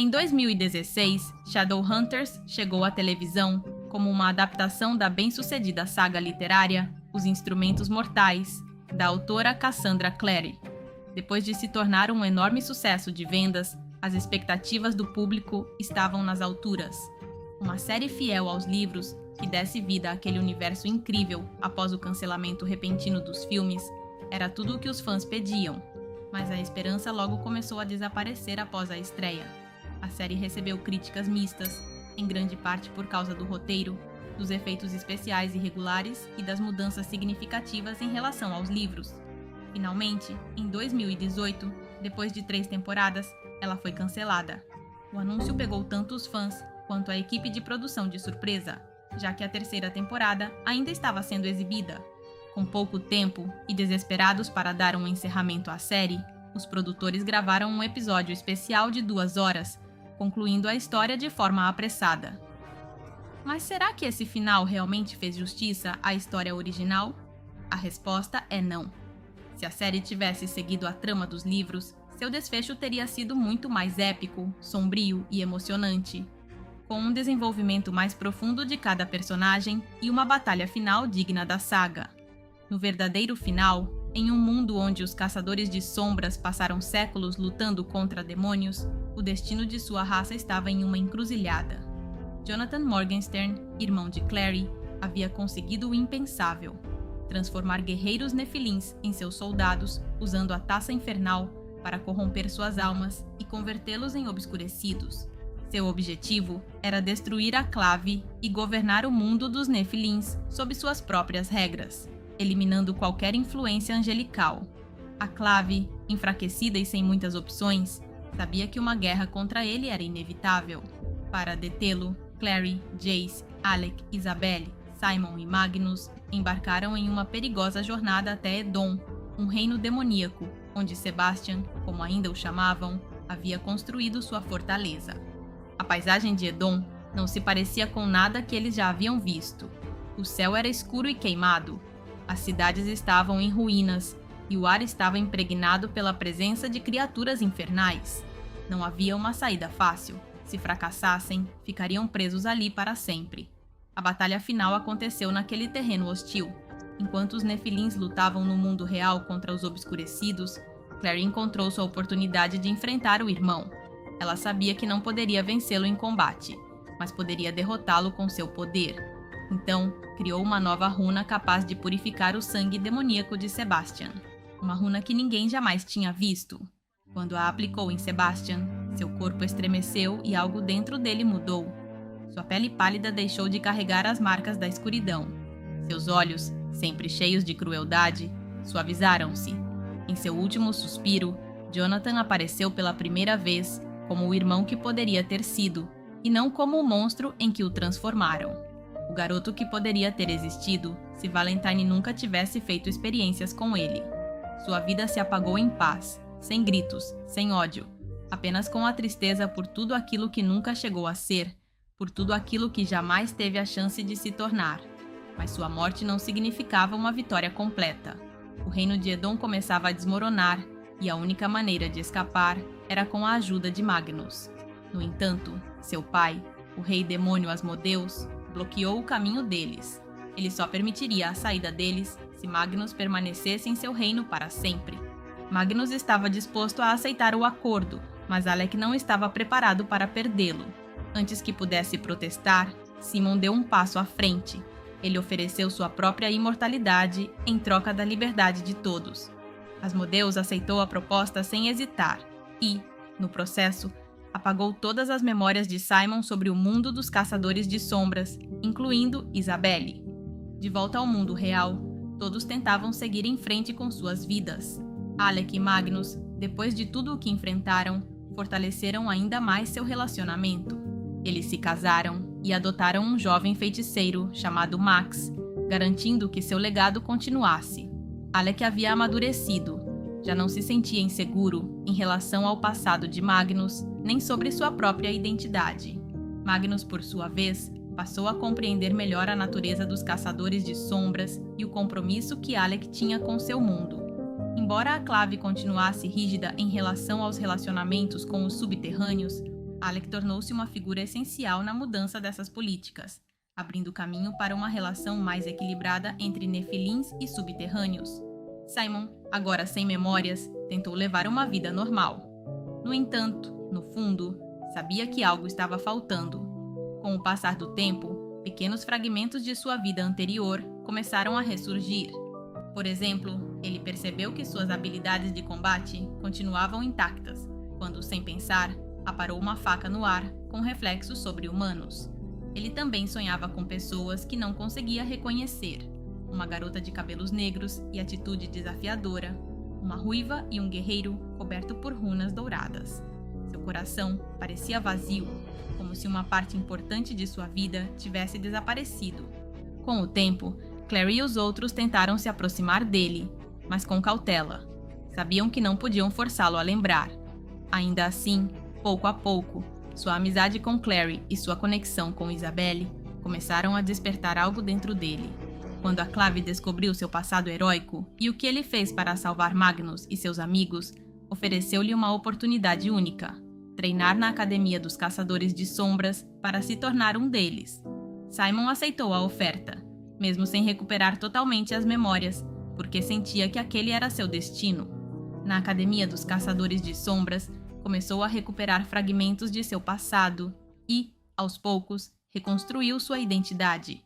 Em 2016, Shadowhunters chegou à televisão como uma adaptação da bem-sucedida saga literária Os Instrumentos Mortais, da autora Cassandra Clare. Depois de se tornar um enorme sucesso de vendas, as expectativas do público estavam nas alturas. Uma série fiel aos livros, que desse vida àquele universo incrível após o cancelamento repentino dos filmes, era tudo o que os fãs pediam. Mas a esperança logo começou a desaparecer após a estreia. A série recebeu críticas mistas, em grande parte por causa do roteiro, dos efeitos especiais irregulares e das mudanças significativas em relação aos livros. Finalmente, em 2018, depois de 3 temporadas, ela foi cancelada. O anúncio pegou tanto os fãs quanto a equipe de produção de surpresa, já que a 3ª temporada ainda estava sendo exibida. Com pouco tempo e desesperados para dar um encerramento à série, os produtores gravaram um episódio especial de 2 horas, concluindo a história de forma apressada. Mas será que esse final realmente fez justiça à história original? A resposta é não. Se a série tivesse seguido a trama dos livros, seu desfecho teria sido muito mais épico, sombrio e emocionante, com um desenvolvimento mais profundo de cada personagem e uma batalha final digna da saga. No verdadeiro final, em um mundo onde os caçadores de sombras passaram séculos lutando contra demônios, o destino de sua raça estava em uma encruzilhada. Jonathan Morgenstern, irmão de Clary, havia conseguido o impensável: transformar guerreiros nefilins em seus soldados usando a taça infernal para corromper suas almas e convertê-los em obscurecidos. Seu objetivo era destruir a clave e governar o mundo dos nefilins sob suas próprias regras, eliminando qualquer influência angelical. A clave, enfraquecida e sem muitas opções, sabia que uma guerra contra ele era inevitável. Para detê-lo, Clary, Jace, Alec, Isabelle, Simon e Magnus embarcaram em uma perigosa jornada até Edom, um reino demoníaco, onde Sebastian, como ainda o chamavam, havia construído sua fortaleza. A paisagem de Edom não se parecia com nada que eles já haviam visto. O céu era escuro e queimado, as cidades estavam em ruínas e o ar estava impregnado pela presença de criaturas infernais. Não havia uma saída fácil. Se fracassassem, ficariam presos ali para sempre. A batalha final aconteceu naquele terreno hostil. Enquanto os nefilins lutavam no mundo real contra os obscurecidos, Clary encontrou sua oportunidade de enfrentar o irmão. Ela sabia que não poderia vencê-lo em combate, mas poderia derrotá-lo com seu poder. Então, criou uma nova runa capaz de purificar o sangue demoníaco de Sebastian. Uma runa que ninguém jamais tinha visto. Quando a aplicou em Sebastian, seu corpo estremeceu e algo dentro dele mudou. Sua pele pálida deixou de carregar as marcas da escuridão. Seus olhos, sempre cheios de crueldade, suavizaram-se. Em seu último suspiro, Jonathan apareceu pela primeira vez como o irmão que poderia ter sido, e não como o monstro em que o transformaram. O garoto que poderia ter existido se Valentine nunca tivesse feito experiências com ele. Sua vida se apagou em paz, sem gritos, sem ódio, apenas com a tristeza por tudo aquilo que nunca chegou a ser, por tudo aquilo que jamais teve a chance de se tornar. Mas sua morte não significava uma vitória completa. O reino de Edom começava a desmoronar, e a única maneira de escapar era com a ajuda de Magnus. No entanto, seu pai, o rei demônio Asmodeus, bloqueou o caminho deles. Ele só permitiria a saída deles se Magnus permanecesse em seu reino para sempre. Magnus estava disposto a aceitar o acordo, mas Alec não estava preparado para perdê-lo. Antes que pudesse protestar, Simon deu um passo à frente. Ele ofereceu sua própria imortalidade em troca da liberdade de todos. Asmodeus aceitou a proposta sem hesitar e, no processo, apagou todas as memórias de Simon sobre o mundo dos caçadores de sombras, incluindo Isabelle. De volta ao mundo real, todos tentavam seguir em frente com suas vidas. Alec e Magnus, depois de tudo o que enfrentaram, fortaleceram ainda mais seu relacionamento. Eles se casaram e adotaram um jovem feiticeiro chamado Max, garantindo que seu legado continuasse. Alec havia amadurecido, já não se sentia inseguro em relação ao passado de Magnus, nem sobre sua própria identidade. Magnus, por sua vez, passou a compreender melhor a natureza dos caçadores de sombras e o compromisso que Alec tinha com seu mundo. Embora a clave continuasse rígida em relação aos relacionamentos com os subterrâneos, Alec tornou-se uma figura essencial na mudança dessas políticas, abrindo caminho para uma relação mais equilibrada entre nefilins e subterrâneos. Simon, agora sem memórias, tentou levar uma vida normal. No entanto, no fundo, sabia que algo estava faltando. Com o passar do tempo, pequenos fragmentos de sua vida anterior começaram a ressurgir. Por exemplo, ele percebeu que suas habilidades de combate continuavam intactas, quando, sem pensar, aparou uma faca no ar, com reflexos sobre-humanos. Ele também sonhava com pessoas que não conseguia reconhecer. Uma garota de cabelos negros e atitude desafiadora, uma ruiva e um guerreiro coberto por runas douradas. Seu coração parecia vazio, como se uma parte importante de sua vida tivesse desaparecido. Com o tempo, Clary e os outros tentaram se aproximar dele, mas com cautela. Sabiam que não podiam forçá-lo a lembrar. Ainda assim, pouco a pouco, sua amizade com Clary e sua conexão com Isabelle começaram a despertar algo dentro dele. Quando a Clave descobriu seu passado heróico e o que ele fez para salvar Magnus e seus amigos, ofereceu-lhe uma oportunidade única: treinar na Academia dos Caçadores de Sombras para se tornar um deles. Simon aceitou a oferta, mesmo sem recuperar totalmente as memórias, porque sentia que aquele era seu destino. Na Academia dos Caçadores de Sombras, começou a recuperar fragmentos de seu passado e, aos poucos, reconstruiu sua identidade.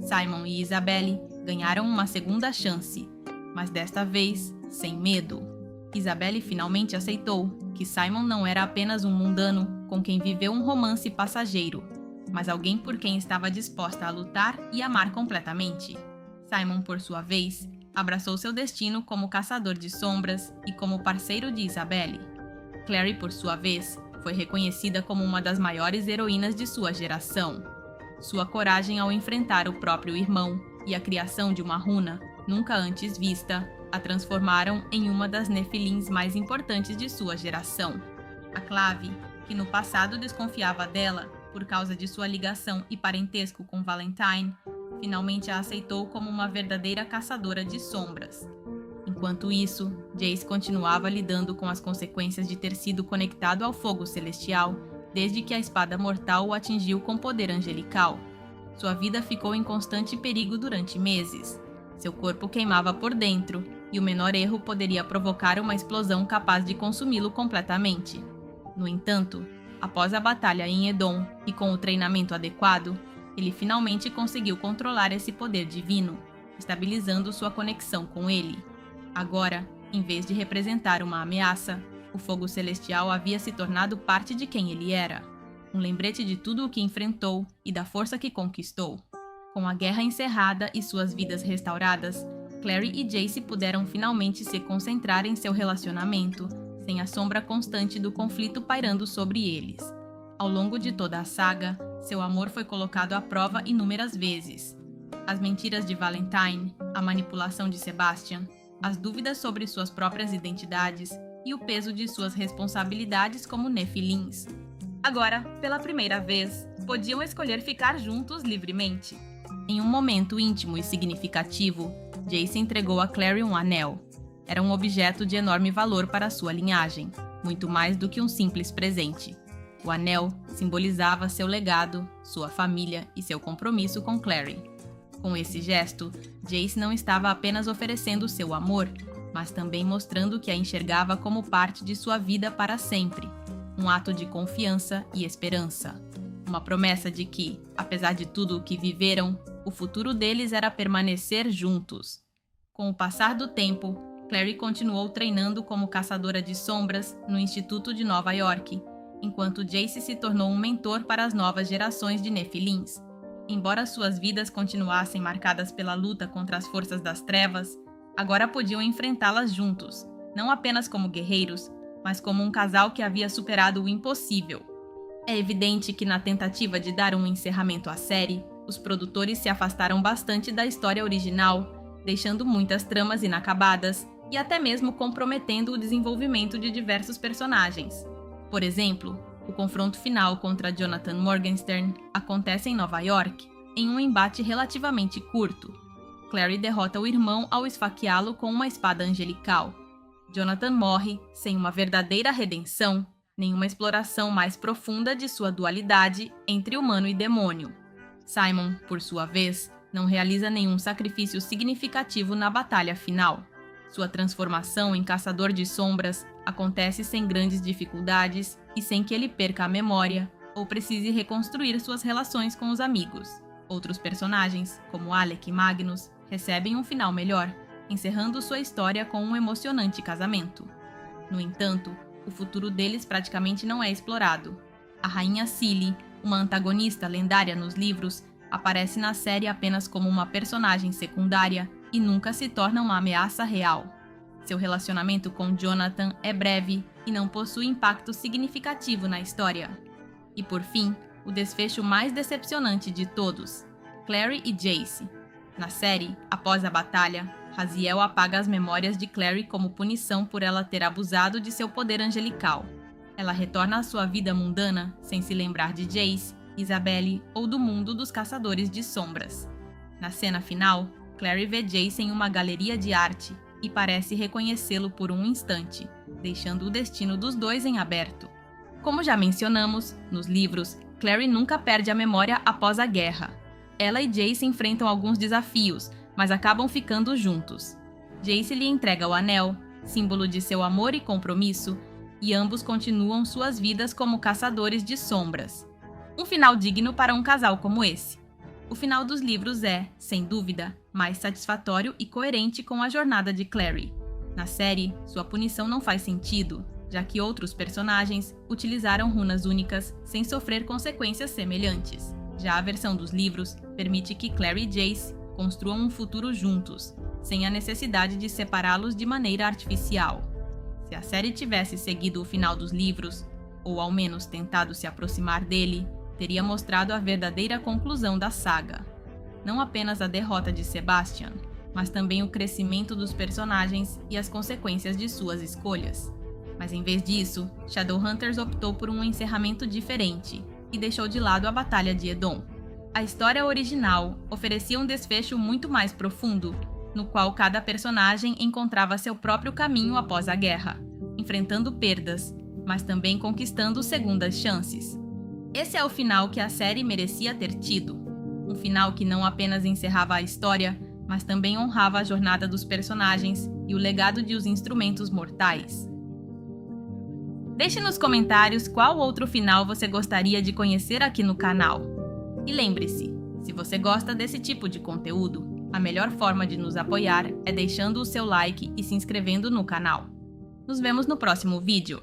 Simon e Isabelle ganharam uma segunda chance, mas desta vez sem medo. Isabelle finalmente aceitou que Simon não era apenas um mundano com quem viveu um romance passageiro, mas alguém por quem estava disposta a lutar e amar completamente. Simon, por sua vez, abraçou seu destino como caçador de sombras e como parceiro de Isabelle. Clary, por sua vez, foi reconhecida como uma das maiores heroínas de sua geração. Sua coragem ao enfrentar o próprio irmão e a criação de uma runa, nunca antes vista, a transformaram em uma das nefilins mais importantes de sua geração. A Clave, que no passado desconfiava dela por causa de sua ligação e parentesco com Valentine, finalmente a aceitou como uma verdadeira caçadora de sombras. Enquanto isso, Jace continuava lidando com as consequências de ter sido conectado ao fogo celestial desde que a espada mortal o atingiu com poder angelical. Sua vida ficou em constante perigo durante meses. Seu corpo queimava por dentro, e o menor erro poderia provocar uma explosão capaz de consumi-lo completamente. No entanto, após a batalha em Edom e com o treinamento adequado, ele finalmente conseguiu controlar esse poder divino, estabilizando sua conexão com ele. Agora, em vez de representar uma ameaça, o fogo celestial havia se tornado parte de quem ele era, um lembrete de tudo o que enfrentou e da força que conquistou. Com a guerra encerrada e suas vidas restauradas, Clary e Jace puderam finalmente se concentrar em seu relacionamento, sem a sombra constante do conflito pairando sobre eles. Ao longo de toda a saga, seu amor foi colocado à prova inúmeras vezes. As mentiras de Valentine, a manipulação de Sebastian, as dúvidas sobre suas próprias identidades e o peso de suas responsabilidades como nefilins. Agora, pela primeira vez, podiam escolher ficar juntos livremente. Em um momento íntimo e significativo, Jace entregou a Clary um anel. Era um objeto de enorme valor para sua linhagem, muito mais do que um simples presente. O anel simbolizava seu legado, sua família e seu compromisso com Clary. Com esse gesto, Jace não estava apenas oferecendo seu amor, mas também mostrando que a enxergava como parte de sua vida para sempre. Um ato de confiança e esperança. Uma promessa de que, apesar de tudo o que viveram, o futuro deles era permanecer juntos. Com o passar do tempo, Clary continuou treinando como caçadora de sombras no Instituto de Nova York, enquanto Jace se tornou um mentor para as novas gerações de nefilins. Embora suas vidas continuassem marcadas pela luta contra as forças das trevas, agora podiam enfrentá-las juntos, não apenas como guerreiros, mas como um casal que havia superado o impossível. É evidente que na tentativa de dar um encerramento à série, os produtores se afastaram bastante da história original, deixando muitas tramas inacabadas e até mesmo comprometendo o desenvolvimento de diversos personagens. Por exemplo, o confronto final contra Jonathan Morgenstern acontece em Nova York, em um embate relativamente curto. Clary derrota o irmão ao esfaqueá-lo com uma espada angelical. Jonathan morre sem uma verdadeira redenção nenhuma exploração mais profunda de sua dualidade entre humano e demônio. Simon, por sua vez, não realiza nenhum sacrifício significativo na batalha final. Sua transformação em caçador de sombras acontece sem grandes dificuldades e sem que ele perca a memória ou precise reconstruir suas relações com os amigos. Outros personagens, como Alec e Magnus, recebem um final melhor, encerrando sua história com um emocionante casamento. No entanto, o futuro deles praticamente não é explorado. A rainha Cilly, uma antagonista lendária nos livros, aparece na série apenas como uma personagem secundária e nunca se torna uma ameaça real. Seu relacionamento com Jonathan é breve e não possui impacto significativo na história. E por fim, o desfecho mais decepcionante de todos, Clary e Jace. Na série, após a batalha, Raziel apaga as memórias de Clary como punição por ela ter abusado de seu poder angelical. Ela retorna à sua vida mundana sem se lembrar de Jace, Isabelle ou do mundo dos caçadores de sombras. Na cena final, Clary vê Jace em uma galeria de arte e parece reconhecê-lo por um instante, deixando o destino dos dois em aberto. Como já mencionamos, nos livros, Clary nunca perde a memória após a guerra. Ela e Jace enfrentam alguns desafios, mas acabam ficando juntos. Jace lhe entrega o anel, símbolo de seu amor e compromisso, e ambos continuam suas vidas como caçadores de sombras. Um final digno para um casal como esse. O final dos livros é, sem dúvida, mais satisfatório e coerente com a jornada de Clary. Na série, sua punição não faz sentido, já que outros personagens utilizaram runas únicas sem sofrer consequências semelhantes. Já a versão dos livros permite que Clary e Jace construam um futuro juntos, sem a necessidade de separá-los de maneira artificial. Se a série tivesse seguido o final dos livros, ou ao menos tentado se aproximar dele, teria mostrado a verdadeira conclusão da saga. Não apenas a derrota de Sebastian, mas também o crescimento dos personagens e as consequências de suas escolhas. Mas em vez disso, Shadowhunters optou por um encerramento diferente e deixou de lado a Batalha de Edom. A história original oferecia um desfecho muito mais profundo, no qual cada personagem encontrava seu próprio caminho após a guerra, enfrentando perdas, mas também conquistando segundas chances. Esse é o final que a série merecia ter tido. Um final que não apenas encerrava a história, mas também honrava a jornada dos personagens e o legado de Os Instrumentos Mortais. Deixe nos comentários qual outro final você gostaria de conhecer aqui no canal. E lembre-se, se você gosta desse tipo de conteúdo, a melhor forma de nos apoiar é deixando o seu like e se inscrevendo no canal. Nos vemos no próximo vídeo.